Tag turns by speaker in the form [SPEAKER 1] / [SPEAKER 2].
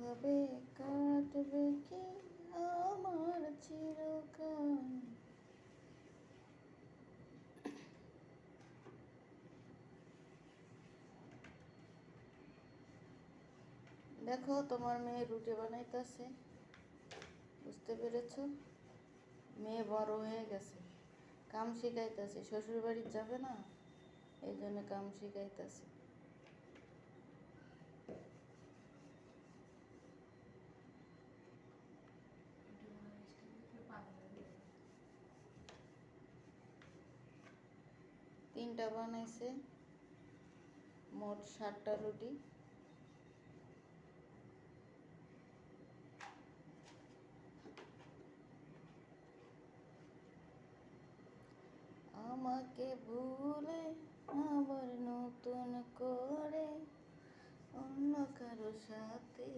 [SPEAKER 1] এভাবে কাটবে কি আমার চিরকাল। দেখো তোমার মেয়ে রুটি বানাইতেছে, বুঝতে পেরেছ? মেয়ে বড় হয়ে গেছে, কাম শিখাইতেছে, শ্বশুর বাড়ি যাবে না, এই জন্য কাম শিখাইতেছে। তিনটা বানাইছে, মোট 7টা রুটি। আমাকে ভুলে আবার নতুন করে অন্য কারো সাথে